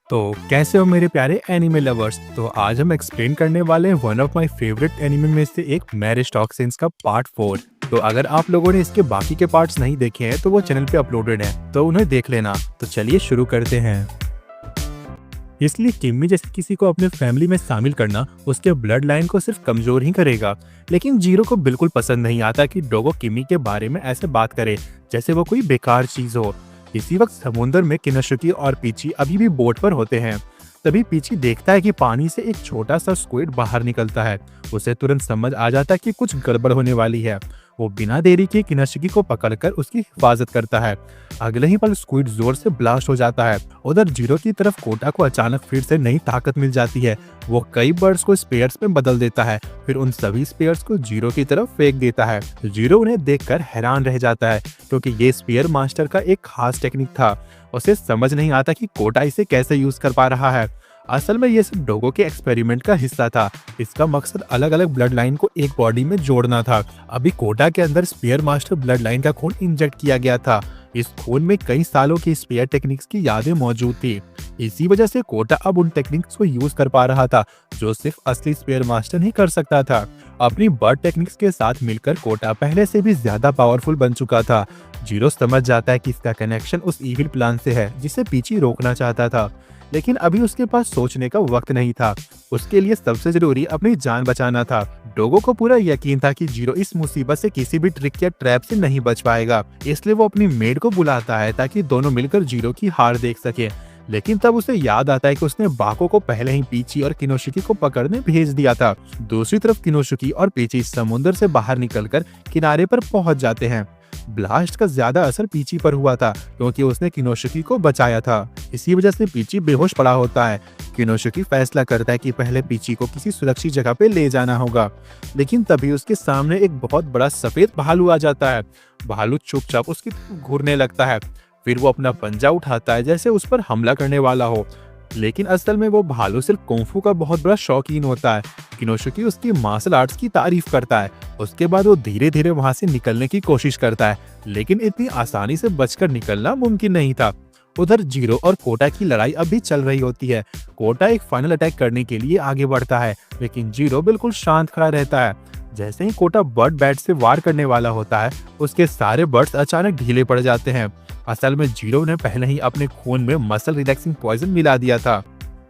तो कैसे हो मेरे प्यारे एनिमे लवर्स। तो आज हम एक्सप्लेन करने वाले हैं one of my favourite anime में से एक मैरिज टॉक्सिन्स का पार्ट 4। तो अगर आप लोगों ने इसके बाकी के पार्ट्स नहीं देखे हैं तो वो चैनल पे अपलोडेड हैं, तो उन्हें देख लेना। तो चलिए शुरू करते हैं। इसलिए किम्मी जैसे किसी को अपने फैमिली में शामिल करना उसके ब्लड लाइन को सिर्फ कमजोर ही करेगा, लेकिन जीरो को बिल्कुल पसंद नहीं आता कि डोगो किम्मी के बारे में ऐसे बात करे जैसे वो कोई बेकार चीज हो। इसी वक्त समुद्र में किनोशुकी और पीची अभी भी बोट पर होते हैं। तभी पीची देखता है कि पानी से एक छोटा सा स्क्विड बाहर निकलता है। उसे तुरंत समझ आ जाता है कि कुछ गड़बड़ होने वाली है। वो बिना देरी के किनोशुकी को पकड़कर उसकी हिफाजत करता है। अगले ही पल स्क्विड जोर से ब्लास्ट हो जाता है। उधर जीरो की तरफ कोटा को अचानक फिर से नई ताकत मिल जाती है। वो कई बर्ड्स को स्पेयर्स में बदल देता है, फिर उन सभी स्पेयर्स को जीरो की तरफ फेंक देता है। जीरो उन्हें देखकर हैरान रह जाता है, क्योंकि ये स्पेयर मास्टर का एक खास टेक्निक था। उसे समझ नहीं आता कि कोटा इसे कैसे यूज कर पा रहा है। असल में ये सब डोगो के एक्सपेरिमेंट का हिस्सा था। इसका मकसद अलग अलग ब्लड लाइन को एक बॉडी में जोड़ना था। अभी कोटा के अंदर स्पेयर मास्टर ब्लड लाइन का खून इंजेक्ट किया गया था। इस खून में कई सालों की स्पेयर टेक्निक्स की यादें मौजूद थी। इसी वजह से कोटा अब उन टेक्निक्स को यूज कर पा रहा था जो सिर्फ असली स्पेयर मास्टर नहीं कर सकता था। अपनी बर्ड टेक्निक्स के साथ मिलकर कोटा पहले से भी ज्यादा पावरफुल बन चुका था। जीरो समझ जाता है कि इसका कनेक्शन उस इविल प्लान से है जिसे पीछे रोकना चाहता था, लेकिन अभी उसके पास सोचने का वक्त नहीं था। उसके लिए सबसे जरूरी अपनी जान बचाना था। डोगो को पूरा यकीन था कि जीरो इस मुसीबत से किसी भी ट्रिक या ट्रैप से नहीं बच पाएगा, इसलिए वो अपनी मेड को बुलाता है ताकि दोनों मिलकर जीरो की हार देख सके। लेकिन तब उसे याद आता है कि उसने बाको को पहले ही पीची और किनोशुकी को पकड़ने भेज दिया था। दूसरी तरफ किनोशुकी और पीची समुद्र से बाहर निकलकर किनारे पर पहुंच जाते हैं। ब्लास्ट का ज्यादा असर पीची पर हुआ था, क्योंकि उसने किनोशुकी को बचाया था। इसी वजह से पीची बेहोश पड़ा होता है। किनोशुकी फैसला करता है कि पहले पीची को किसी सुरक्षित जगह पे ले जाना होगा, लेकिन तभी उसके सामने एक बहुत बड़ा सफेद भालू आ जाता है। भालू चुपचाप उसकी तरफ घूरने लगता है, फिर वो अपना पंजा उठाता है जैसे उस पर हमला करने वाला हो। लेकिन असल में वो भालू सिर्फ कुंफू का बहुत बड़ा शौकीन होता है। किनोशुकी उसकी मार्शल आर्ट्स की तारीफ करता है। उसके बाद वो धीरे धीरे वहां से निकलने की कोशिश करता है, लेकिन इतनी आसानी से बचकर निकलना मुमकिन नहीं था। उधर जीरो और कोटा की लड़ाई अभी चल रही होती है। कोटा एक फाइनल अटैक करने के लिए आगे बढ़ता है, लेकिन जीरो बिल्कुल शांत खड़ा रहता है। जैसे ही कोटा बर्ड बैट से वार करने वाला होता है, उसके सारे बर्ड्स अचानक ढीले पड़ जाते हैं। असल में जीरो ने पहले ही अपने खून में मसल रिलैक्सिंग पॉइजन मिला दिया था।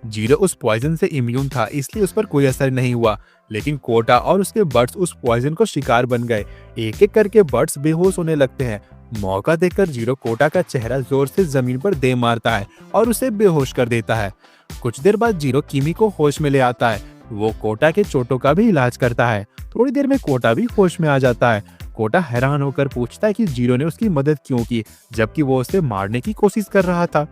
जीरो उस पॉइजन से इम्यून था, इसलिए उस पर कोई असर नहीं हुआ, लेकिन कोटा और उसके बर्ड्स उस पॉइजन को शिकार बन गए। एक एक करके बर्ड्स बेहोश होने लगते हैं। मौका देखकर जीरो कोटा का चेहरा जोर से जमीन पर दे मारता है और उसे बेहोश कर देता है। कुछ देर बाद जीरो किमी को होश में ले आता है। वो कोटा के चोटों का भी इलाज करता है। थोड़ी देर में कोटा भी होश में आ जाता है। कोटा हैरान होकर पूछता है कि जीरो ने उसकी मदद क्यों की, जबकि वो उसे मारने की कोशिश कर रहा था।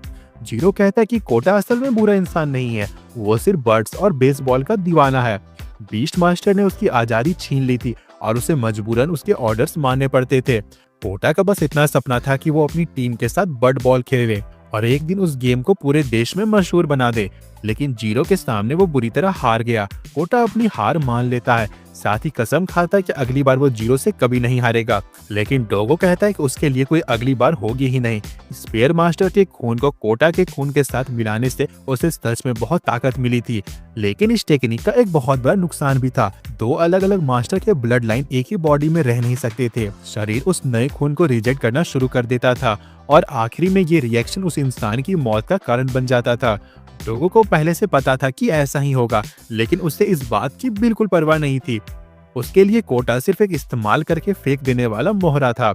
जीरो कहता है कि कोटा असल में बुरा इंसान नहीं है, वो सिर्फ बर्ड्स और बेसबॉल का दीवाना है। बीस्ट मास्टर ने उसकी आजादी छीन ली थी और उसे मजबूरन उसके ऑर्डर्स मानने पड़ते थे। कोटा का बस इतना सपना था कि वो अपनी टीम के साथ बर्ड बॉल खेले और एक दिन उस गेम को पूरे देश में मशहूर बना दे, लेकिन जीरो के सामने वो बुरी तरह हार गया। कोटा अपनी हार मान लेता है, साथ ही कसम खाता है कि अगली बार वो जीरो से कभी नहीं हारेगा। लेकिन डोगो कहता है कि उसके लिए कोई अगली बार होगी ही नहीं। स्पेयर मास्टर के खून को कोटा के खून के साथ मिलाने से उसे सच में बहुत ताकत मिली थी, लेकिन इस टेक्निक का एक बहुत बड़ा नुकसान भी था। दो अलग अलग मास्टर के ब्लड लाइन एक ही बॉडी में रह नहीं सकते थे। शरीर उस नए खून को रिजेक्ट करना शुरू कर देता था और आखिरी में ये रिएक्शन उस इंसान की मौत का कारण बन जाता था। डोगो को पहले से पता था कि ऐसा ही होगा, लेकिन उसे इस बात की बिल्कुल परवाह नहीं थी। उसके लिए कोटा सिर्फ एक इस्तेमाल करके फेंक देने वाला मोहरा था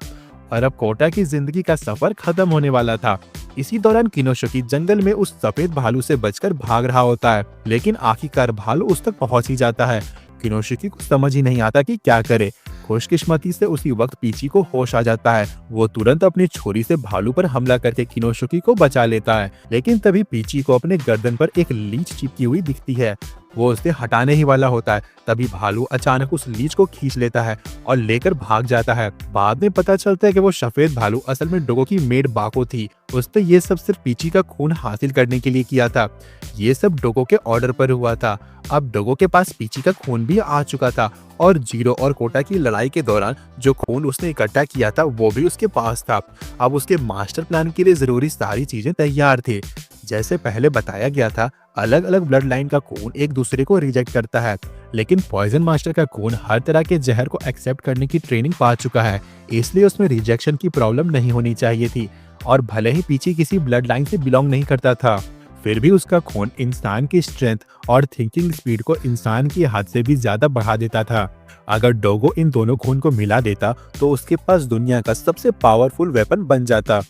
और अब कोटा की जिंदगी का सफर खत्म होने वाला था। इसी दौरान किनोशुकी जंगल में उस सफेद भालू से बचकर भाग रहा होता है, लेकिन आखिरकार भालू उस तक पहुंच ही जाता है। किनोशुकी को समझ ही नहीं आता कि क्या करे। खुशकिस्मती से उसी वक्त पीची को होश आ जाता है। वो तुरंत अपनी छुरी से भालू पर हमला करके किनोशुकी को बचा लेता है, लेकिन तभी पीची को अपने गर्दन पर एक लीच चिपकी हुई दिखती है। वो उसे हटाने ही वाला होता है, तभी भालू अचानक उस लीच को खींच लेता है और लेकर भाग जाता है। बाद में पता चलता है कि वो सफेद भालू असल में डोगो की मेड बाको थी। उसने ये सब सिर्फ पीची का खून हासिल करने के लिए किया था। ये सब डोगो के ऑर्डर पर हुआ था। अब डोगो के पास पीची का खून भी आ चुका था और जीरो और कोटा की लड़ाई के दौरान जो खून उसने इकट्ठा किया था वो भी उसके पास था। अब उसके मास्टर प्लान के लिए जरूरी सारी चीजें तैयार थी। जैसे पहले बताया गया था, अलग अलग ब्लड लाइन का खून एक दूसरे को रिजेक्ट करता है, लेकिन पॉइजन मास्टर का खून हर तरह के जहर को एक्सेप्ट करने की ट्रेनिंग पा चुका है, इसलिए उसमें रिजेक्शन की प्रॉब्लम नहीं होनी चाहिए थी। और भले ही पीछे किसी ब्लड लाइन से बिलोंग नहीं करता था, फिर भी उसका खून इंसान की स्ट्रेंथ और थिंकिंग स्पीड को इंसान की हद से भी ज्यादा बढ़ा देता था। अगर डोगो इन दोनों खून को मिला देता तो उसके पास दुनिया का सबसे पावरफुल वेपन बन जाता।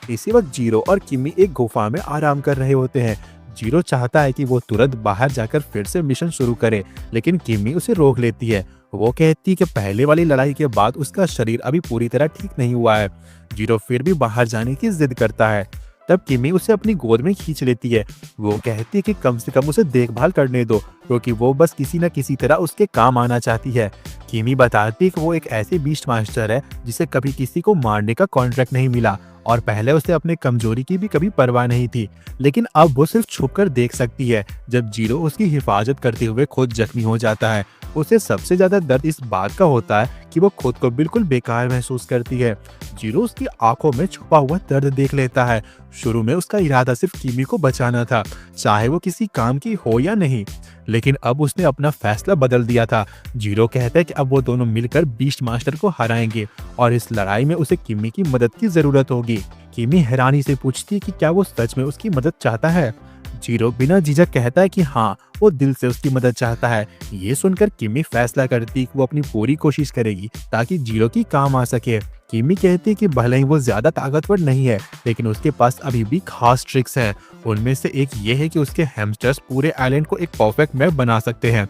इसी वक्त जीरो और किमी एक गुफा में आराम कर रहे होते हैं। जीरो चाहता है कि वो तुरंत बाहर जाकर फिर से मिशन शुरू करे, लेकिन किमी उसे रोक लेती है। वो कहती है कि पहले वाली लड़ाई के बाद उसका शरीर अभी पूरी तरह ठीक नहीं हुआ है। जीरो फिर भी बाहर जाने की जिद करता है। तब किमी उसे अपनी गोद में खींच लेती है। वो कहती है कि कम से कम उसे देखभाल करने दो, क्योंकि वो बस किसी न किसी तरह उसके काम आना चाहती है। किमी बताती है कि वो एक ऐसे बीस्ट मास्टर है जिसे कभी किसी को मारने का कॉन्ट्रैक्ट नहीं मिला, और पहले उसे अपने कमजोरी की भी कभी परवाह नहीं थी, लेकिन अब वो सिर्फ छुपकर देख सकती है जब जीरो उसकी हिफाजत करते हुए खुद जख्मी हो जाता है। उसे सबसे ज्यादा दर्द इस बात का होता है कि वो खुद को बिल्कुल बेकार महसूस करती है। जीरो उसकी आंखों में छुपा हुआ दर्द देख लेता है। शुरू में उसका इरादा सिर्फ किमी को बचाना था, चाहे वो किसी काम की हो या नहीं, लेकिन अब उसने अपना फैसला बदल दिया था। जीरो कहता है कि अब वो दोनों मिलकर बीस्ट मास्टर को हराएंगे, और इस लड़ाई में उसे किमी की मदद की जरूरत होगी। किमी हैरानी से पूछती है कि क्या वो सच में उसकी मदद चाहता है। जीरो बिना झिझक कहता है कि हाँ, वो दिल से उसकी मदद चाहता है। ये सुनकर किमी फैसला करती है कि वो अपनी पूरी कोशिश करेगी ताकि जीरो की काम आ सके। किमी कहती है कि भले ही वो ज्यादा ताकतवर नहीं है, लेकिन उसके पास अभी भी खास ट्रिक्स हैं। उनमें से एक ये है कि उसके हैमस्टर्स पूरे आइलैंड को एक परफेक्ट मैप बना सकते हैं।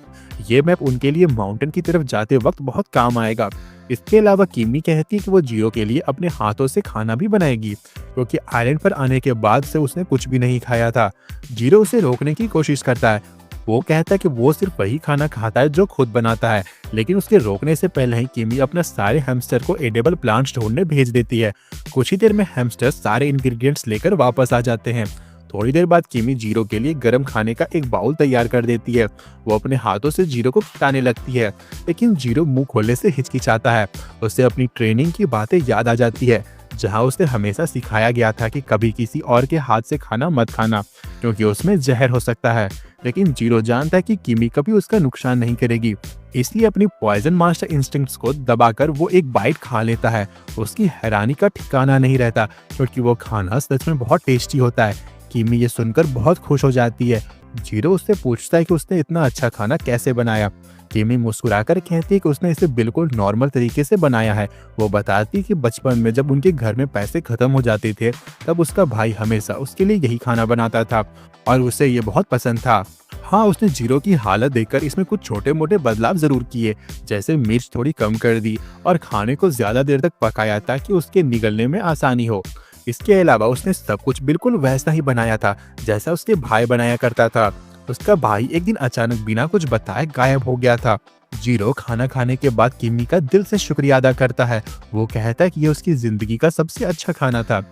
ये मैप उनके लिए माउंटेन की तरफ जाते वक्त बहुत काम आएगा। इसके अलावा किमी कहती है कि वो जीरो के लिए अपने हाथों से खाना भी बनाएगी, क्योंकि आइलैंड पर आने के बाद से उसने कुछ भी नहीं खाया था। जीरो उसे रोकने की कोशिश करता है। वो कहता है कि वो सिर्फ वही खाना खाता है जो खुद बनाता है, लेकिन उसके रोकने से पहले ही किमी अपने सारे हैमस्टर को एडिबल प्लांट्स ढूंढने भेज देती है। कुछ ही देर में हैमस्टर सारे इंग्रेडिएंट्स लेकर वापस आ जाते हैं। थोड़ी देर बाद किमी जीरो के लिए गर्म खाने का एक बाउल तैयार कर देती है। वो अपने हाथों से जीरो को खिलाने लगती है, लेकिन जीरो मुंह खोलने से हिचकिचाता है। उसे अपनी ट्रेनिंग की बातें याद आ जाती है, जहां उसे हमेशा सिखाया गया था कि कभी किसी और के हाथ से खाना मत खाना, क्योंकि उसमें जहर हो सकता है। लेकिन जीरो जानता है कि किमी कभी उसका नुकसान नहीं करेगी, इसलिए अपनी पॉइजन मास्टर इंस्टिंक्ट्स को दबाकर वो एक बाइट खा लेता है। उसकी हैरानी का ठिकाना नहीं रहता, क्योंकि वो खाना सच में बहुत टेस्टी होता है। किमी ये सुनकर बहुत खुश हो जाती है। जीरो उससे पूछता है कि उसने इतना अच्छा खाना कैसे बनाया। किमी मुस्कुराकर कहती है कि उसने इसे बिल्कुल नॉर्मल तरीके से बनाया है। वो बताती है कि बचपन में जब उनके घर में पैसे खत्म हो जाते थे, तब उसका भाई हमेशा उसके लिए यही खाना बनाता था, और उसे ये बहुत पसंद था। हाँ, उसने जीरो की हालत देखकर इसमें कुछ छोटे मोटे बदलाव जरूर किए, जैसे मिर्च थोड़ी कम कर दी और खाने को ज्यादा देर तक पकाया ताकि उसके निगलने में आसानी हो। इसके अलावा उसने सब कुछ बिल्कुल वैसा ही बनाया था जैसा उसके भाई बनाया करता था। उसका भाई एक दिन अचानक बिना कुछ बताए गायब हो गया था। जीरो खाना खाने के बाद किमी का दिल से शुक्रिया अदा करता है। वो कहता है कि ये उसकी जिंदगी का सबसे अच्छा खाना था।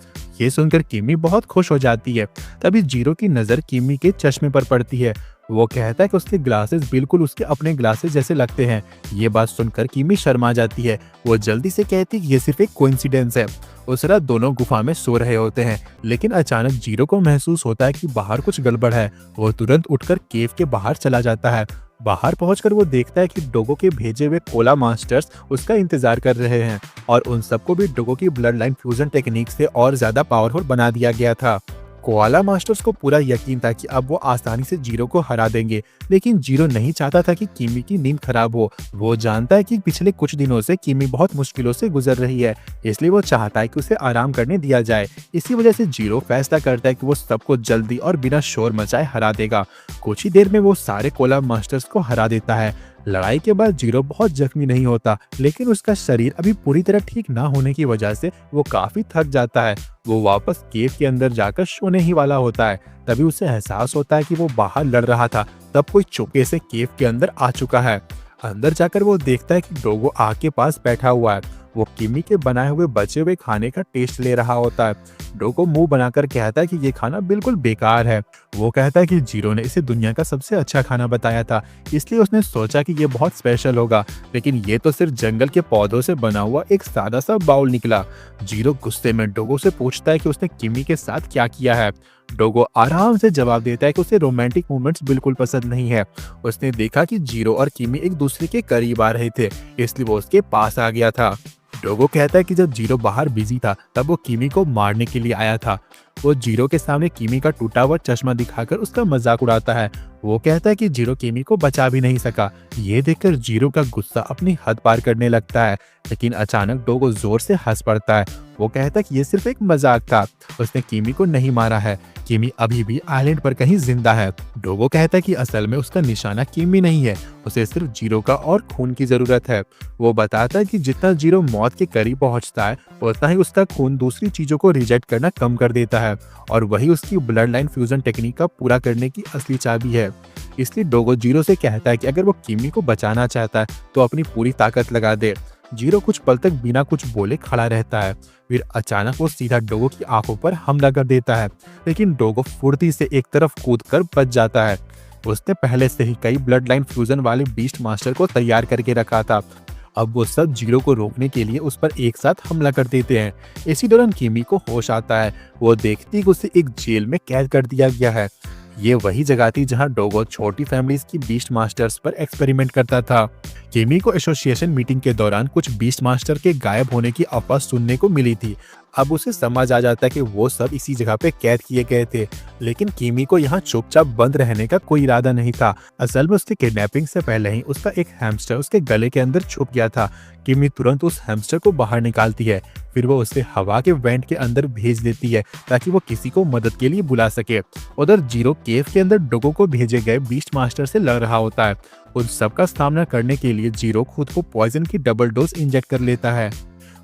ये सुनकर किमी बहुत खुश हो जाती है। तभी जीरो की नजर किमी के चश्मे पर पड़ती है। वो कहता है कि उसके ग्लासेस बिल्कुल उसके अपने ग्लासेस जैसे लगते हैं। ये बात सुनकर किमी शर्मा जाती है। वो जल्दी से कहती है कि ये सिर्फ एक कोइंसिडेंस है। उस रात दोनों गुफा में सो रहे होते हैं, लेकिन अचानक जीरो को महसूस होता है कि बाहर कुछ गड़बड़ है। वो तुरंत उठकर केव के बाहर चला जाता है। बाहर पहुंचकर वो देखता है कि डोगो के भेजे हुए कोला मास्टर्स उसका इंतजार कर रहे हैं, और उन सबको भी डोगो की ब्लड लाइन फ्यूजन टेक्निक से और ज्यादा पावरफुल बना दिया गया था। कोआला मास्टर्स को पूरा यकीन था कि अब वो आसानी से जीरो को हरा देंगे, लेकिन जीरो नहीं चाहता था कि किमी की नींद खराब हो। वो जानता है कि पिछले कुछ दिनों से किमी बहुत मुश्किलों से गुजर रही है, इसलिए वो चाहता है कि उसे आराम करने दिया जाए। इसी वजह से जीरो फैसला करता है कि वो सबको जल्दी और बिना शोर मचाए हरा देगा। कुछ ही देर में वो सारे कोला मास्टर्स को हरा देता है। लड़ाई के बाद जीरो बहुत जख्मी नहीं होता, लेकिन उसका शरीर अभी पूरी तरह ठीक ना होने की वजह से वो काफी थक जाता है। वो वापस केव के अंदर जाकर सोने ही वाला होता है। तभी उसे एहसास होता है कि वो बाहर लड़ रहा था, तब कोई चुपके से केव के अंदर आ चुका है। अंदर जाकर वो देखता है कि डोगो आग के पास बैठा हुआ है। वो किमी के बनाए हुए बचे हुए खाने का टेस्ट ले रहा होता है। डोगो मुंह बनाकर कहता है कि ये खाना बिल्कुल बेकार है। वो कहता है कि जीरो ने इसे दुनिया का सबसे अच्छा खाना बताया था, इसलिए उसने सोचा कि ये बहुत स्पेशल होगा, लेकिन ये तो सिर्फ जंगल के पौधों से बना हुआ एक सादा सा बाउल निकला। जीरो गुस्से में डोगो से पूछता है कि उसने किमी के साथ क्या किया है। डोगो आराम से जवाब देता है कि उसे रोमांटिक मोमेंट्स बिल्कुल पसंद नहीं है। उसने देखा कि जीरो और किमी एक दूसरे के करीब आ रहे थे, इसलिए वो उसके पास आ गया था। डोगो कहता है कि जब जीरो बाहर बिजी था तब वो किमी को मारने के लिए आया था। वो जीरो के सामने किमी का टूटा हुआ चश्मा दिखाकर उसका मजाक उड़ाता है। वो कहता है कि जीरो किमी को बचा भी नहीं सका। ये देखकर जीरो का गुस्सा अपनी हद पार करने लगता है, लेकिन अचानक डोगो जोर से हंस पड़ता है। वो कहता है कि ये सिर्फ एक मजाक था, उसने किमी को नहीं मारा है। किमी अभी भी आइलैंड पर कहीं जिंदा है। डोगो कहता है कि असल में उसका निशाना किमी नहीं है, उसे सिर्फ जीरो का और खून की जरूरत है। वो बताता है कि जितना जीरो मौत के करीब पहुंचता है उतना ही उसका खून दूसरी चीजों को रिजेक्ट करना कम कर देता है, और वही उसकी ब्लड लाइन फ्यूजन टेक्निक का पूरा करने की असली चाबी है। इसलिए डोगो जीरो से कहता है कि अगर वो किमी को बचाना चाहता है तो अपनी पूरी ताकत लगा दे। जीरो कुछ पल तक बिना कुछ बोले खड़ा रहता है, फिर अचानक वो सीधा डोगो की आंखों पर हमला कर देता है, लेकिन डोगो फुर्ती से एक तरफ कूदकर बच जाता है। उसने पहले से ही कई ब्लड लाइन फ्यूजन वाले बीस्ट मास्टर को तैयार करके रखा था। अब वो सब जीरो को रोकने के लिए उस पर एक साथ हमला कर देते हैं। इसी दौरान किमी को होश आता है। वो देखती है कि उसे एक जेल में कैद कर दिया गया है। ये वही जगह थी जहां डोगो छोटी फैमिलीज की बीस्ट मास्टर्स पर एक्सपेरिमेंट करता था। किमी को एसोसिएशन मीटिंग के दौरान कुछ बीस्ट मास्टर के गायब होने की अफवाह सुनने को मिली थी। अब उसे समझ आ जाता है कि वो सब इसी जगह पे कैद किए गए थे, लेकिन किमी को यहाँ चुपचाप बंद रहने का कोई इरादा नहीं था। असल में उसकी किडनैपिंग से पहले ही उसका एक हैमस्टर उसके गले के अंदर छुप गया था। किमी तुरंत उस हैमस्टर को बाहर निकालती है, फिर वो उसे हवा के वेंट के अंदर भेज देती है ताकि वो किसी को मदद के लिए बुला सके। उधर जीरो केव के अंदर डोगो को भेजे गए बीस्ट मास्टर से लड़ रहा होता है। उन सबका सामना करने के लिए जीरो खुद को पॉइजन की डबल डोज इंजेक्ट कर लेता है।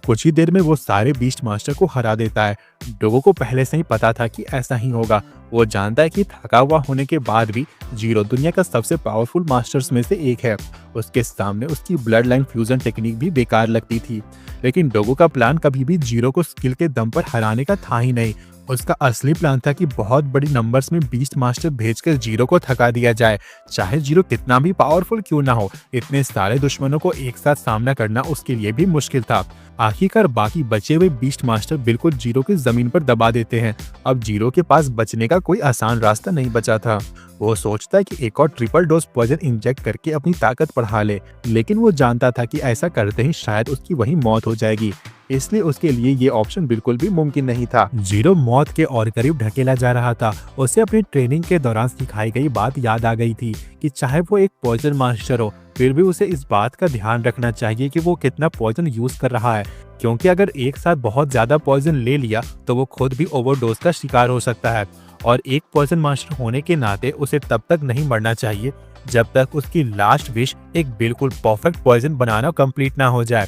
कुछ ही देर में वो सारे बीस्ट मास्टर को हरा देता है। डोगो को पहले से ही पता था कि ऐसा ही होगा। वो जानता है कि थका हुआ होने के बाद भी जीरो दुनिया का सबसे पावरफुल मास्टर्स में से एक है। उसके सामने उसकी ब्लड लाइन फ्यूजन टेक्निक भी बेकार लगती थी, लेकिन डोगो का प्लान कभी भी जीरो को स्किल के दम पर हराने का था ही नहीं। उसका असली प्लान था कि बहुत बड़ी नंबर्स में बीस्ट मास्टर भेजकर जीरो को थका दिया जाए। चाहे जीरो कितना भी पावरफुल क्यों ना हो, इतने सारे दुश्मनों को एक साथ सामना करना उसके लिए भी मुश्किल था। आखिरकार बाकी बचे हुए बीस्ट मास्टर बिल्कुल जीरो की जमीन पर दबा देते हैं। अब जीरो के पास बचने का कोई आसान रास्ता नहीं बचा था। वो सोचता है कि एक और ट्रिपल डोज पॉइजन इंजेक्ट करके अपनी ताकत बढ़ा ले, लेकिन वो जानता था कि ऐसा करते ही शायद उसकी वही मौत हो जाएगी, इसलिए उसके लिए ये ऑप्शन बिल्कुल भी मुमकिन नहीं था। जीरो मौत के और करीब ढकेला जा रहा था। उसे अपनी ट्रेनिंग के दौरान सिखाई गई बात याद आ गई थी कि चाहे वो एक पॉइजन मास्टर हो, फिर भी उसे इस बात का ध्यान रखना चाहिए कि वो कितना पॉइजन यूज कर रहा है, क्योंकि अगर एक साथ बहुत ज्यादा पॉइजन ले लिया तो वो खुद भी ओवरडोज का शिकार हो सकता है। और एक पॉइजन मास्टर होने के नाते उसे तब तक नहीं मरना चाहिए जब तक उसकी लास्ट विश एक बिल्कुल परफेक्ट पॉइजन बनाना कंप्लीट ना हो जाए।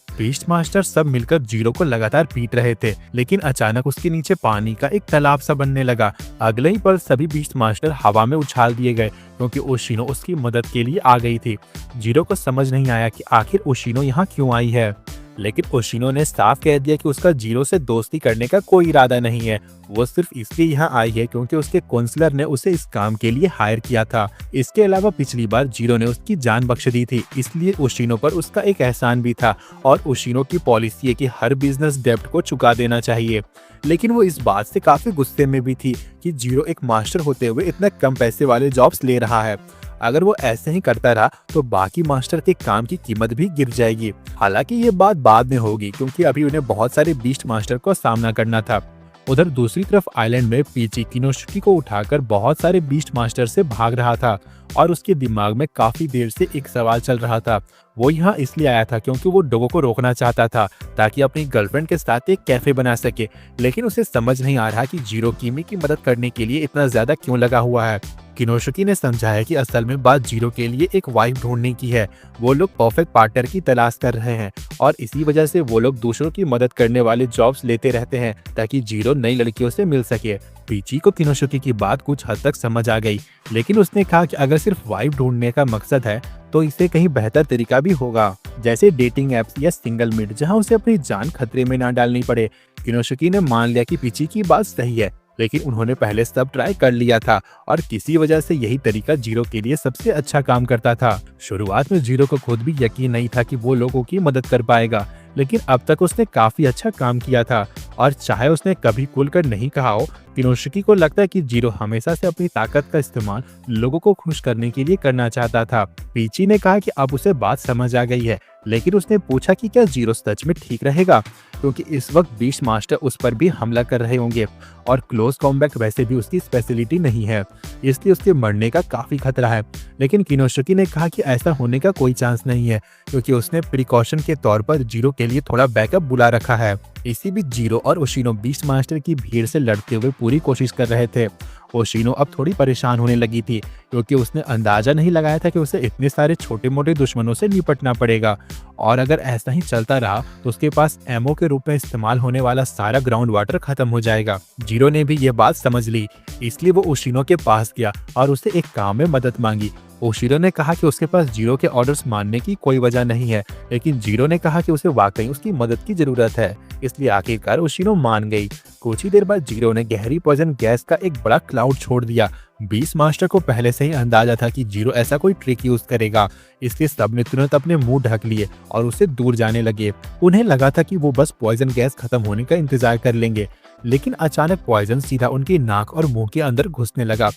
बीस्ट मास्टर सब मिलकर जीरो को लगातार पीट रहे थे, लेकिन अचानक उसके नीचे पानी का एक तालाब सा बनने लगा। अगले ही पल सभी बीस्ट मास्टर हवा में उछाल दिए गए, क्योंकि ओशिनो उसकी मदद के लिए आ गई थी। जीरो को समझ नहीं आया कि आखिर ओशिनो यहाँ क्यों आई है, लेकिन ओशिनो ने साफ कह दिया कि उसका जीरो से दोस्ती करने का कोई इरादा नहीं है। वो सिर्फ इसलिए यहाँ आई है क्योंकि उसके काउंसलर ने उसे इस काम के लिए हायर किया था। इसके अलावा पिछली बार जीरो ने उसकी जान बख्श दी थी, इसलिए ओशिनो पर उसका एक एहसान भी था, और ओशिनो की पॉलिसी है कि हर बिजनेस डेब्ट को चुका देना चाहिए। लेकिन वो इस बात से काफी गुस्से में भी थी कि जीरो एक मास्टर होते हुए इतना कम पैसे वाले जॉब्स ले रहा है। अगर वो ऐसे ही करता रहा तो बाकी मास्टर के काम की कीमत भी गिर जाएगी। हालांकि ये बात बाद में होगी, क्योंकि अभी उन्हें बहुत सारे बीस्ट मास्टर को सामना करना था। उधर दूसरी तरफ आइलैंड में पीची किनोशुकी को उठाकर बहुत सारे बीस्ट मास्टर से भाग रहा था, और उसके दिमाग में काफी देर से एक सवाल चल रहा था। वो यहाँ इसलिए आया था क्योंकि वो डोगो को रोकना चाहता था ताकि अपनी गर्लफ्रेंड के साथ एक कैफे बना सके, लेकिन उसे समझ नहीं आ रहा कि जीरो किमी की मदद करने के लिए इतना ज्यादा क्यों लगा हुआ है। किनोशुकी ने समझाया कि असल में बात जीरो के लिए एक वाइफ ढूंढने की है। वो लोग परफेक्ट पार्टनर की तलाश कर रहे हैं, और इसी वजह से वो लोग दूसरों की मदद करने वाले जॉब्स लेते रहते हैं ताकि जीरो नई लड़कियों से मिल सके। पीची को किनोशुकी की बात कुछ हद तक समझ आ गई, लेकिन उसने कहा कि अगर सिर्फ वाइफ ढूंढने का मकसद है तो इससे कहीं बेहतर तरीका भी होगा, जैसे डेटिंग एप्स या सिंगल मीट, जहां उसे अपनी जान खतरे में ना डालनी पड़े। किनोशुकी ने मान लिया कि पीची की बात सही है, लेकिन उन्होंने पहले सब ट्राई कर लिया था, और किसी वजह से यही तरीका जीरो के लिए सबसे अच्छा काम करता था। शुरुआत में जीरो को खुद भी यकीन नहीं था कि वो लोगों की मदद कर पाएगा, लेकिन अब तक उसने काफी अच्छा काम किया था, और चाहे उसने कभी खुलकर नहीं कहा हो, किनोशुकी को लगता है कि जीरो हमेशा से अपनी ताकत का इस्तेमाल लोगों को खुश करने के लिए करना चाहता था। पीची ने कहा कि अब उसे बात समझ आ गई है, लेकिन उसने पूछा कि क्या जीरो सच में ठीक रहेगा, क्योंकि इस वक्त बीस्ट मास्टर उस पर भी हमला कर रहे होंगे और क्लोज कॉम्बैट वैसे भी उसकी स्पेशलिटी नहीं है, इसलिए उसके मरने का काफी खतरा है। लेकिन किनोशुकी ने कहा कि ऐसा होने का कोई चांस नहीं है, क्योंकि उसने प्रिकॉशन के तौर पर जीरो के लिए थोड़ा बैकअप बुला रखा है। इसी बीच जीरो और ओशिनो बीस्ट मास्टर की भीड़ से लड़ते हुए पूरी कोशिश कर रहे थे। ओशिनो अब थोड़ी परेशान होने लगी थी, क्योंकि उसने अंदाजा नहीं लगाया था कि उसे इतने सारे छोटे मोटे दुश्मनों से निपटना पड़ेगा, और अगर ऐसा ही चलता रहा तो उसके पास एमओ के रूप में इस्तेमाल होने वाला सारा ग्राउंड वाटर खत्म हो जाएगा। जीरो ने भी ये बात समझ ली, इसलिए वो ओशिनो के पास गया और उससे एक काम में मदद मांगी। ओशिनो ने कहा कि उसके पास जीरो के ऑर्डर्स मानने की कोई वजह नहीं है, लेकिन जीरो ने कहा कि उसे वाकई उसकी मदद की जरूरत है, इसलिए आखिरकार ओशिनो मान गई। कुछ ही देर बाद जीरो ने गहरी पॉइजन गैस का एक बड़ा क्लाउड छोड़ दिया। बीस्ट मास्टर को पहले से ही अंदाजा था कि जीरो ऐसा कोई ट्रिक यूज करेगा, इसलिए सबने तुरंत अपने मुंह ढक लिए और उससे दूर जाने लगे। उन्हें लगा था कि वो बस पॉइजन गैस खत्म होने का इंतजार कर लेंगे, लेकिन अचानक पॉइजन सीधा उनकी नाक और मुंह के अंदर घुसने लगा।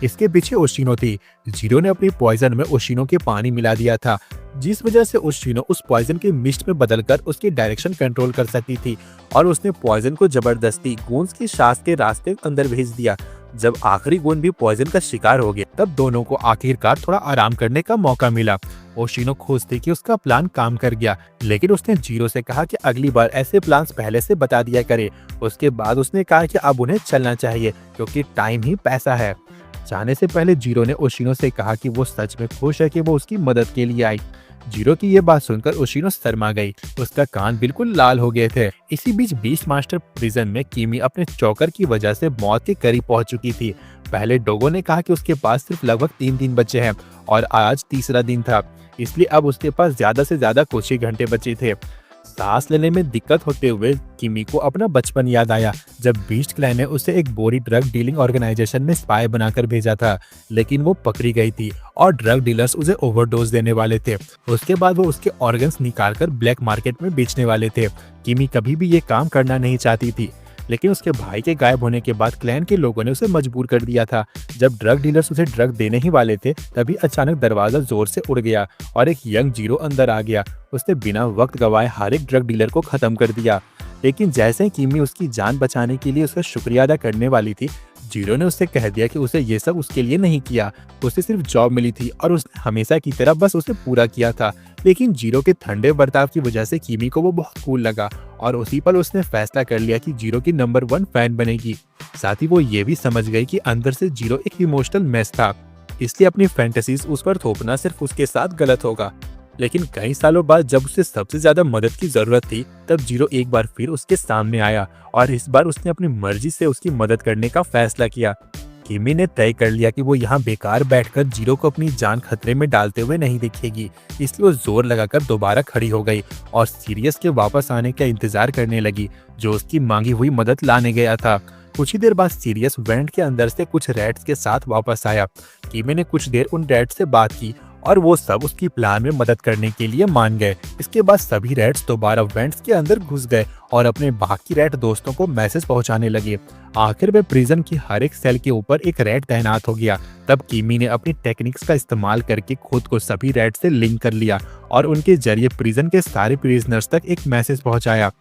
इसके पीछे ओशिनो थी। जीरो ने अपनी पॉइजन में ओशिनो के पानी मिला दिया था, जिस वजह से ओशिनो उस पॉइजन के मिस्ट में बदलकर उसकी डायरेक्शन कंट्रोल कर सकती थी, और उसने पॉइजन को जबरदस्ती गूंज की सांस के रास्ते अंदर भेज दिया। जब आखिरी गूंज भी पॉइजन का शिकार हो गया, तब दोनों को आखिरकार थोड़ा आराम करने का मौका मिला। ओशिनो खुश थी कि उसका प्लान काम कर गया, लेकिन उसने जीरो से कहा कि अगली बार ऐसे प्लान्स पहले से बता दिया करे। उसके बाद उसने कहा कि अब उन्हें चलना चाहिए, क्योंकि टाइम ही पैसा है। जाने से पहले जीरो ने ओशिनो से कहा कि वो सच में खुश है कि वो उसकी मदद के लिए आई। जीरो की ये बात सुनकर ओशिनो शर्मा गई, उसका कान बिल्कुल लाल हो गए थे। इसी बीच बीस्ट मास्टर प्रिजन में किमी अपने चौकर की वजह से मौत के करीब पहुंच चुकी थी। पहले डोगो ने कहा कि उसके पास सिर्फ लगभग 3 दिन बचे हैं और आज तीसरा दिन था, इसलिए अब उसके पास ज्यादा से ज्यादा कुछ ही घंटे बचे थे। सांस लेने में दिक्कत होते हुए किमी को अपना बचपन याद आया, जब बीस्ट क्लैन ने उसे एक बोरी ड्रग डीलिंग ऑर्गेनाइजेशन में स्पाई बनाकर भेजा था, लेकिन वो पकड़ी गई थी और ड्रग डीलर्स उसे ओवरडोज देने वाले थे। उसके बाद वो उसके ऑर्गन्स निकालकर ब्लैक मार्केट में बेचने वाले थे। किमी कभी भी ये काम करना नहीं चाहती थी, लेकिन उसके भाई के गायब होने के बाद क्लैन के लोगों ने उसे मजबूर कर दिया था। जब ड्रग डीलर्स उसे ड्रग देने ही वाले थे, तभी अचानक दरवाजा जोर से उड़ गया और एक यंग जीरो अंदर आ गया। उसने बिना वक्त गवाए हर एक ड्रग डीलर को खत्म कर दिया, लेकिन जैसे ही किमी उसकी जान बचाने के लिए उसका शुक्रिया अदा करने वाली थी, जीरो ने उससे कह दिया कि उसे ये सब उसके लिए नहीं किया, उसे सिर्फ जॉब मिली थी और उसने हमेशा की तरह बस उसे पूरा किया था। लेकिन जीरो के ठंडे बर्ताव की वजह से किमी को वो बहुत कूल लगा और उसी पल उसने फैसला कर लिया कि जीरो की नंबर 1 फैन बनेगी। साथ ही वो ये भी समझ गई कि अंदर से जीरो एक इमोशनल मैस था, इसलिए अपनी फैंटेसीज उस पर थोपना सिर्फ उसके साथ गलत होगा। लेकिन कई सालों बाद जब उसे सबसे ज्यादा मदद की जरूरत थी, तब जीरो एक बार फिर उसके सामने आया और इस बार उसने अपनी मर्जी से उसकी मदद करने का फैसला किया। किमी ने तय कर लिया कि वो यहाँ बेकार बैठकर जीरो को अपनी जान खतरे में डालते हुए नहीं दिखेगी, इसलिए वो जोर लगाकर दोबारा खड़ी हो गई और सीरियस के वापस आने का इंतजार करने लगी, जो उसकी मांगी हुई मदद लाने गया था। कुछ ही देर बाद सीरियस वेंट के अंदर से कुछ रैट्स के साथ वापस आया। किमी ने कुछ देर उन रैट्स से बात की और वो सब उसकी प्लान में मदद करने के लिए मान गए। इसके बाद सभी रैट्स दोबारा वेंट्स के अंदर घुस गए और अपने बाकी रैट दोस्तों को मैसेज पहुंचाने लगे। आखिर में प्रिजन की हर एक सेल के ऊपर एक रैट तैनात हो गया। तब किमी ने अपनी टेक्निक्स का इस्तेमाल करके खुद को सभी रैट से लिंक कर लिया और उनके जरिए प्रिजन के सारे प्रिजनर्स तक एक मैसेज पहुंचाया।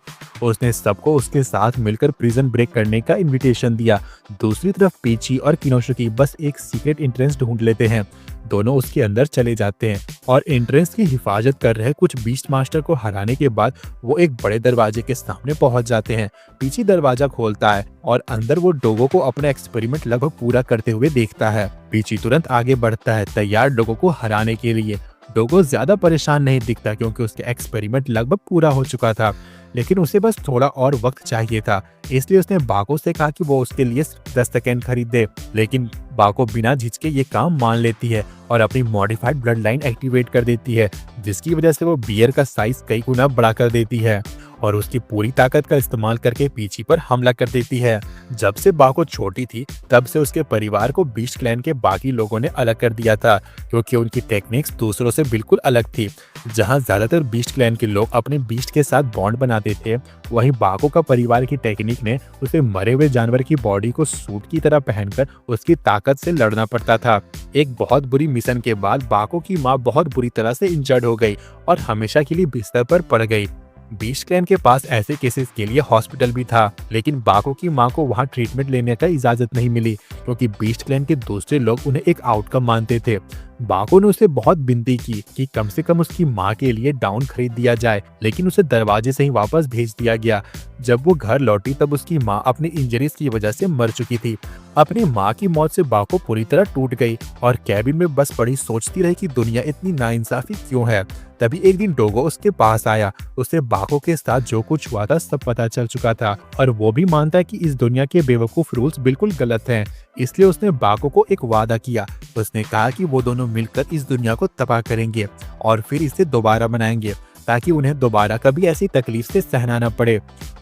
उसने सबको उसके साथ मिलकर प्रिजन ब्रेक करने का इनविटेशन दिया। दूसरी तरफ पीची और किनोशुकी बस एक सीक्रेट एंट्रेंस ढूंढ लेते हैं। दोनों उसके अंदर चले जाते हैं और एंट्रेंस की हिफाजत कर रहे कुछ बीस्ट मास्टर को हराने के बाद वो एक बड़े दरवाजे के सामने पहुंच जाते हैं। पीछे दरवाजा खोलता है और अंदर वो डोगो को अपना एक्सपेरिमेंट लगभग पूरा करते हुए देखता है। पीछे तुरंत आगे बढ़ता है, तैयार डोगो को हराने के लिए। डोगो ज्यादा परेशान नहीं दिखता क्योंकि उसके एक्सपेरिमेंट लगभग पूरा हो चुका था, लेकिन उसे बस थोड़ा और वक्त चाहिए था। इसलिए उसने बाको से कहा कि वो उसके लिए 10 सेकेंड खरीद दे, लेकिन बाको बिना झिझके ये काम मान लेती है और अपनी मॉडिफाइड ब्लड लाइन एक्टिवेट कर देती है, जिसकी वजह से वो बियर का साइज कई गुना बढ़ा कर देती है और उसकी पूरी ताकत का इस्तेमाल करके पीची पर हमला कर देती है। जब से बाको छोटी थी तब से उसके परिवार को बीस्ट क्लैन के बाकी लोगों ने अलग कर दिया था, क्योंकि उनकी टेक्निक्स दूसरों से बिल्कुल अलग थी। जहां ज्यादातर बीस्ट क्लैन के लोग अपने बीस्ट के साथ बॉन्ड बनाते थे, वहीं बाको का परिवार की टेक्निक ने उसे मरे हुए जानवर की बॉडी को सूट की तरह पहनकर उसकी ताकत से लड़ना पड़ता था। एक बहुत बुरी मिशन के बाद बाको की माँ बहुत बुरी तरह से इंजर्ड हो गई और हमेशा के लिए बिस्तर पर पड़ गई। बीस्ट क्लैन के पास ऐसे केसेस के लिए हॉस्पिटल भी था, लेकिन बाको की मां को वहां ट्रीटमेंट लेने का इजाजत नहीं मिली, क्योंकि बीस्ट क्लैन के दूसरे लोग उन्हें एक आउटकम मानते थे। बाको ने उसे बहुत विनती की कि कम से कम उसकी मां के लिए डाउन खरीद दिया जाए, लेकिन उसे दरवाजे से ही वापस भेज दिया गया। जब वो घर लौटी तब उसकी मां अपनी इंजरीज की वजह से मर चुकी थी। अपनी मां की मौत से बाको पूरी तरह टूट गई और कैबिन में बस पड़ी सोचती रही कि दुनिया इतनी नाइंसाफी क्यों है। तभी एक दिन डोगो उसके पास आया। उसे बाको के साथ जो कुछ हुआ था सब पता चल चुका था और वो भी मानता है कि इस दुनिया के बेवकूफ रूल्स बिल्कुल गलत हैं। इसलिए उसने बाको को एक वादा किया। उसने कहा कि वो दोनों मिलकर इस दुनिया को तबाह करेंगे और फिर इसे दोबारा बनाएंगे, ताकि उन्हें दोबारा कभी ऐसी तकलीफ से सहना न पड़े।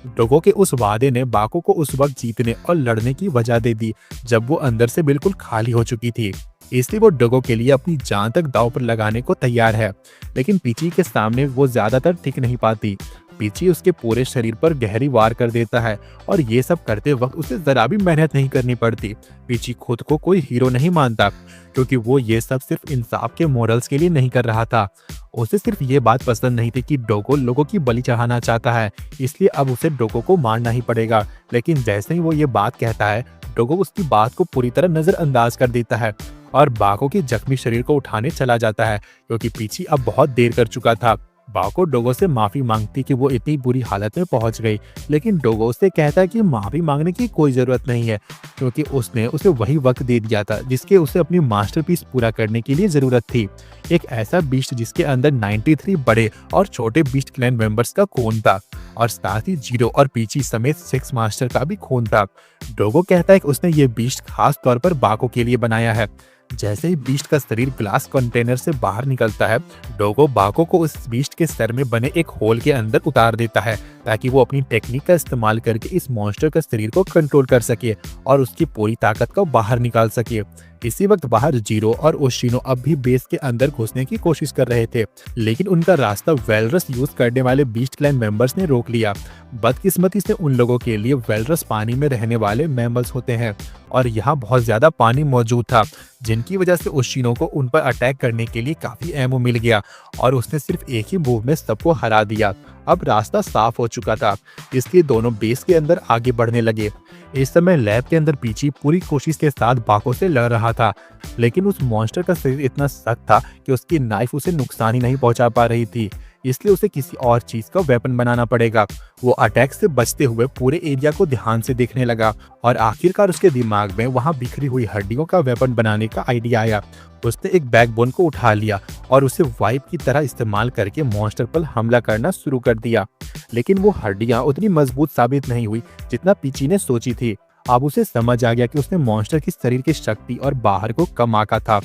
डोगो के उस वादे ने बाको को उस वक्त जीतने और लड़ने की वजह दे दी जब वो अंदर से बिल्कुल खाली हो चुकी थी। इसलिए वो डोगो के लिए अपनी जान तक दांव पर लगाने को तैयार है, लेकिन पीची के सामने वो ज्यादातर टिक नहीं पाती। पीची उसके पूरे शरीर पर गहरी वार कर देता है और ये सब करते वक्त उसे जरा भी मेहनत नहीं करनी पड़ती। पीची खुद को कोई हीरो नहीं मानता, क्योंकि वो ये सब सिर्फ इंसाफ के मॉरल्स के लिए नहीं कर रहा था। उसे सिर्फ ये बात पसंद नहीं थी कि डोगो लोगों की बलि चढ़ाना चाहता है, इसलिए अब उसे डोगो को मारना ही पड़ेगा। लेकिन जैसे ही वो ये बात कहता है, डोगो उसकी बात को पूरी तरह नजरअंदाज कर देता है और बाको के जख्मी शरीर को उठाने चला जाता है, क्योंकि पीची अब बहुत देर कर चुका था। बाको डोगो से माफी मांगती कि वो इतनी बुरी हालत में पहुंच गई, लेकिन डोगो उससे कहता है कि माफी मांगने की कोई जरूरत नहीं है, क्योंकि उसने उसे वही वक्त दे दिया था जिसके उसे अपनी मास्टरपीस पूरा करने के लिए जरूरत थी। एक ऐसा बीस्ट जिसके अंदर 93 बड़े और छोटे बीस्ट क्लैन मेंबर्स का खून था और साथ ही जीरो और पीची समेत 6 मास्टर का भी खून था। डोगो कहता है कि उसने ये बीस्ट खास तौर पर बाको के लिए बनाया है। जैसे ही बीस्ट का शरीर ग्लास कंटेनर से बाहर निकलता है, डोगो बाको को उस बीस्ट के सर में बने एक होल के अंदर उतार देता है, ताकि वो अपनी टेक्निक का इस्तेमाल करके इस मॉन्स्टर का शरीर को कंट्रोल कर सके और उसकी पूरी ताकत को बाहर निकाल सके। इसी वक्त बाहर जीरो और ओशिनो अब भी बेस के अंदर घुसने की कोशिश कर रहे थे, लेकिन उनका रास्ता वेलरस यूज करने वाले बीस्ट क्लैन मेंबर्स ने रोक लिया। बदकिस्मती से उन लोगों के लिए वेलरस पानी में रहने वाले मैमल्स होते हैं और यहाँ बहुत ज्यादा पानी मौजूद था, जिनकी वजह से ओशिनो को उन पर अटैक करने के लिए काफी एमो मिल गया और उसने सिर्फ एक ही मूव में सबको हरा दिया। अब रास्ता साफ हो चुका था, इसलिए दोनों बेस के अंदर आगे बढ़ने लगे। इस समय लैब के अंदर पीची पूरी कोशिश के साथ बाको से लड़ रहा था, लेकिन उस मॉन्स्टर का शरीर इतना सख्त था कि उसकी नाइफ उसे नुकसान ही नहीं पहुंचा पा रही थी, इसलिए उसे किसी और चीज का वेपन बनाना पड़ेगा। वो अटैक से बचते हुए पूरे एरिया को ध्यान से देखने लगा और आखिरकार उसके दिमाग में वहां बिखरी हुई हड्डियों का वेपन बनाने का आइडिया आया। उसने एक बैकबोन को उठा लिया और उसे वाइप की तरह इस्तेमाल करके मॉन्स्टर पर हमला करना शुरू कर दिया, लेकिन वो हड्डियां उतनी मजबूत साबित नहीं हुई जितना पीची ने सोची थी। अब उसे समझ आ गया कि उसने मॉन्स्टर की शरीर की शक्ति और बाहर को कम आंका था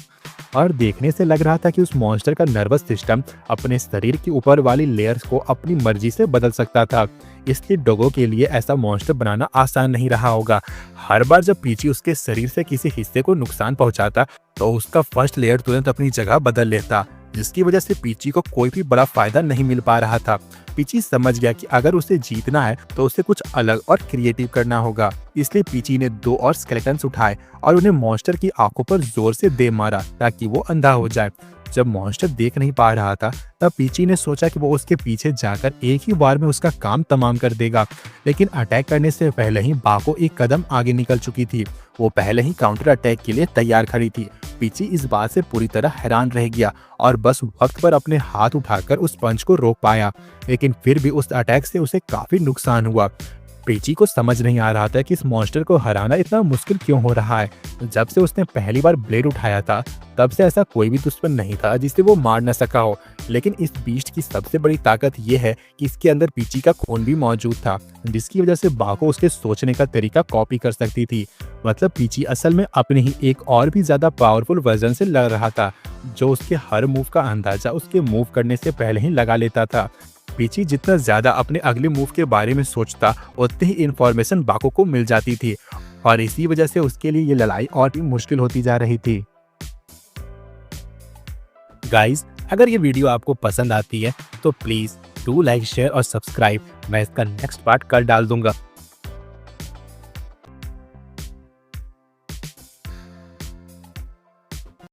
और देखने से लग रहा था कि उस मॉन्स्टर का नर्वस सिस्टम अपने शरीर की ऊपर वाली लेयर्स को अपनी मर्जी से बदल सकता था। इसलिए डोगो के लिए ऐसा मॉन्स्टर बनाना आसान नहीं रहा होगा। हर बार जब पीची उसके शरीर से किसी हिस्से को नुकसान पहुंचाता तो उसका फर्स्ट लेयर तुरंत अपनी जगह बदल लेता, जिसकी वजह से पीची को कोई भी बड़ा फायदा नहीं मिल पा रहा था। पीची समझ गया कि अगर उसे जीतना है तो उसे कुछ अलग और क्रिएटिव करना होगा, इसलिए पीची ने 2 और स्केलेटन्स उठाए और उन्हें मॉन्स्टर की आंखों पर जोर से दे मारा ताकि वो अंधा हो जाए। जब मॉन्स्टर देख नहीं पा रहा था तब पीची ने सोचा कि वो उसके पीछे जाकर एक ही बार में उसका काम तमाम कर देगा, लेकिन अटैक करने से पहले ही बाको एक कदम आगे निकल चुकी थी। वो पहले ही काउंटर अटैक के लिए तैयार खड़ी थी। पीची इस बात से पूरी तरह हैरान रह गया और बस वक्त पर अपने हाथ उठाकर उस पंच को रोक पाया, लेकिन फिर भी उस अटैक से उसे काफी नुकसान हुआ। पीची को समझ नहीं आ रहा था कि इस मॉन्स्टर को हराना इतना मुश्किल क्यों हो रहा है। जब से उसने पहली बार ब्लेड उठाया था तब से ऐसा कोई भी दुश्मन नहीं था जिसे वो मार न सका हो, लेकिन इस बीस्ट की सबसे बड़ी ताकत ये है कि इसके अंदर पीची का खून भी मौजूद था, जिसकी वजह से बाको उसके सोचने का तरीका कॉपी कर सकती थी। मतलब पीची असल में अपने ही एक और भी ज्यादा पावरफुल वर्जन से लड़ रहा था, जो उसके हर मूव का अंदाजा उसके मूव करने से पहले ही लगा लेता था। पीची जितना ज्यादा अपने अगले मूव के बारे में सोचता उतनी ही इंफॉर्मेशन बाको को मिल जाती थी और इसी वजह से उसके लिए ये लड़ाई और भी मुश्किल होती जा रही थी। गाइस, अगर ये वीडियो आपको पसंद आती है तो प्लीज डू लाइक, शेयर और सब्सक्राइब। मैं इसका नेक्स्ट पार्ट कल डाल दूंगा।